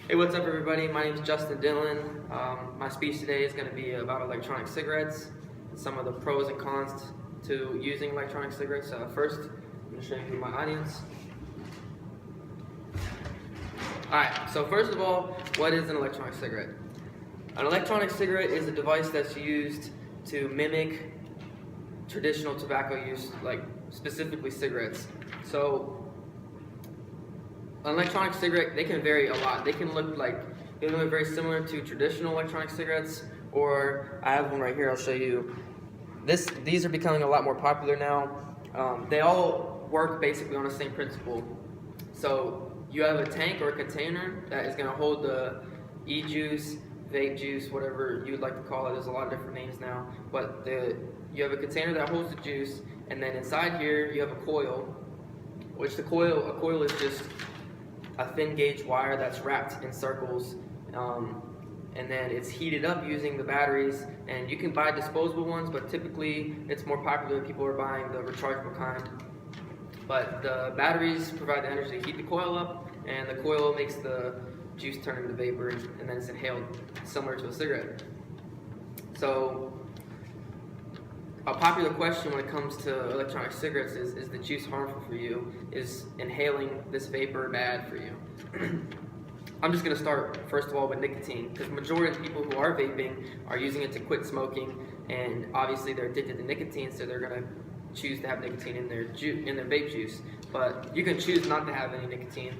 Hey, what's up, everybody? My name is Justin Dillon. My speech today is going to be about electronic cigarettes and some of the pros and cons to using electronic cigarettes. First, I'm going to show you my audience. Alright, so first of all, what is an electronic cigarette? An electronic cigarette is a device that's used to mimic traditional tobacco use, like specifically cigarettes. So an electronic cigarette, they can vary a lot. They can look very similar to traditional electronic cigarettes, or I have one right here, I'll show you. These are becoming a lot more popular now. They all work basically on the same principle. So you have a tank or a container that is going to hold the e-juice, vape juice, whatever you would like to call it. There's a lot of different names now, but you have a container that holds the juice, and then inside here you have a coil, which a coil is just a thin gauge wire that's wrapped in circles, and then it's heated up using the batteries. And you can buy disposable ones, but typically it's more popular if people are buying the rechargeable kind. But the batteries provide the energy to heat the coil up, and the coil makes the juice turn into vapor, and then it's inhaled, similar to a cigarette. So a popular question when it comes to electronic cigarettes is the juice harmful for you? Is inhaling this vapor bad for you? I'm just going to start first of all with nicotine, because the majority of the people who are vaping are using it to quit smoking, and obviously they're addicted to nicotine, so they're going to choose to have nicotine in their vape juice. But you can choose not to have any nicotine.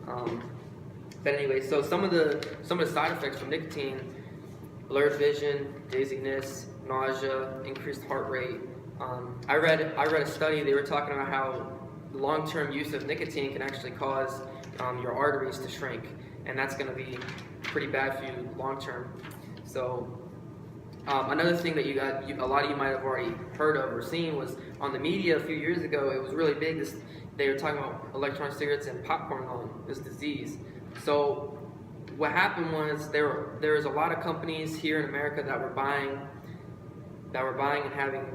But anyway, so some of the side effects from nicotine: blurred vision, dizziness, nausea, increased heart rate. I read a study. They were talking about how long-term use of nicotine can actually cause your arteries to shrink, and that's going to be pretty bad for you long-term. So another thing that a lot of you might have already heard of or seen was on the media a few years ago. It was really big. They were talking about electronic cigarettes and popcorn lung, this disease. So what happened was there was a lot of companies here in America that were buying and having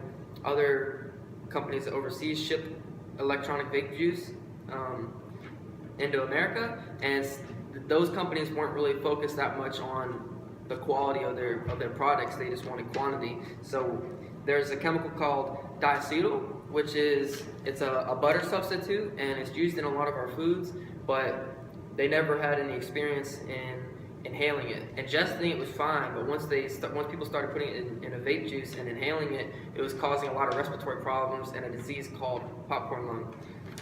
other companies overseas ship electronic vape juice into America, and those companies weren't really focused that much on the quality of their products. They just wanted quantity. So there's a chemical called diacetyl, which is a butter substitute, and it's used in a lot of our foods, but they never had any experience in inhaling it. Ingesting it was fine, but once people started putting it in a vape juice and inhaling it, it was causing a lot of respiratory problems and a disease called popcorn lung.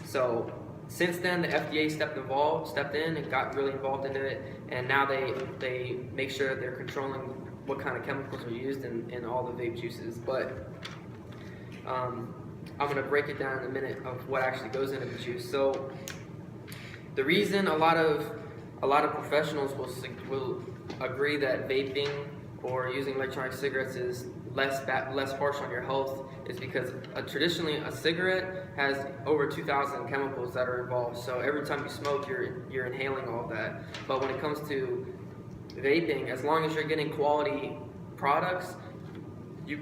So since then, the FDA stepped in and got really involved into it, and now they make sure that they're controlling what kind of chemicals are used in all the vape juices. But I'm going to break it down in a minute of what actually goes into the juice. So the reason a lot of professionals will agree that vaping or using electronic cigarettes is less harsh on your health is because traditionally a cigarette has over 2,000 chemicals that are involved. So every time you smoke, you're inhaling all of that. But when it comes to vaping, as long as you're getting quality products, you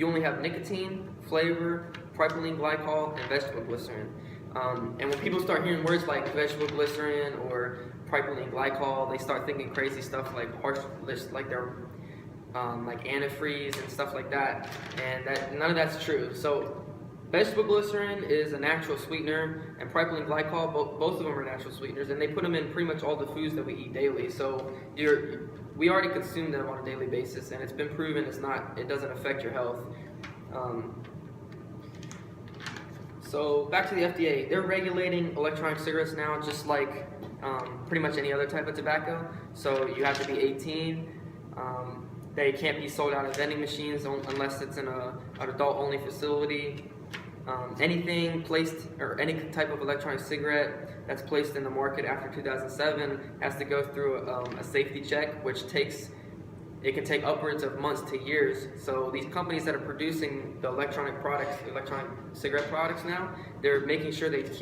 only have nicotine, flavor, propylene glycol, and vegetable glycerin. And when people start hearing words like vegetable glycerin or propylene glycol, they start thinking crazy stuff like they're like antifreeze and stuff like that, and none of that's true. So vegetable glycerin is a natural sweetener, and propylene glycol, both of them are natural sweeteners, and they put them in pretty much all the foods that we eat daily. So we already consume them on a daily basis, and it's been proven it doesn't affect your health. So back to the FDA, they're regulating electronic cigarettes now, just like pretty much any other type of tobacco. So you have to be 18. They can't be sold out of vending machines unless it's in an adult-only facility. Anything placed, or any type of electronic cigarette that's placed in the market after 2007 has to go through a safety check, which can take upwards of months to years. So these companies that are producing the electronic cigarette products now, they're making sure that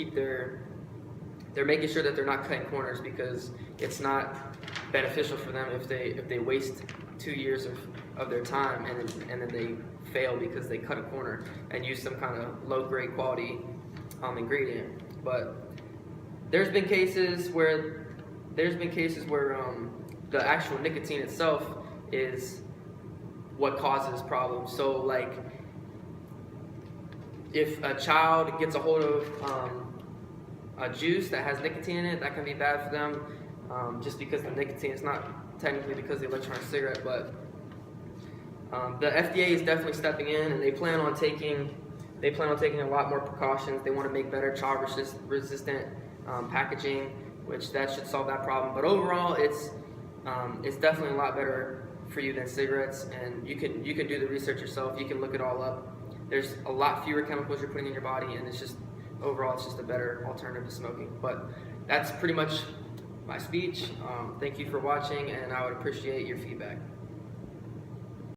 they're not cutting corners, because it's not beneficial for them if they waste 2 years of their time and then they fail because they cut a corner and use some kind of low-grade quality ingredient. But there's been cases where there's been cases where the actual nicotine itself is what causes problems. So like, if a child gets a hold of a juice that has nicotine in it, that can be bad for them, just because the nicotine is not technically because of the electronic cigarette, but the FDA is definitely stepping in, and they plan on taking a lot more precautions. They want to make better child resistant packaging, which that should solve that problem. But overall, it's definitely a lot better for you than cigarettes, and you can do the research yourself. You can look it all up. There's a lot fewer chemicals you're putting in your body, and it's just overall it's just a better alternative to smoking. But that's pretty much my speech. Thank you for watching, and I would appreciate your feedback.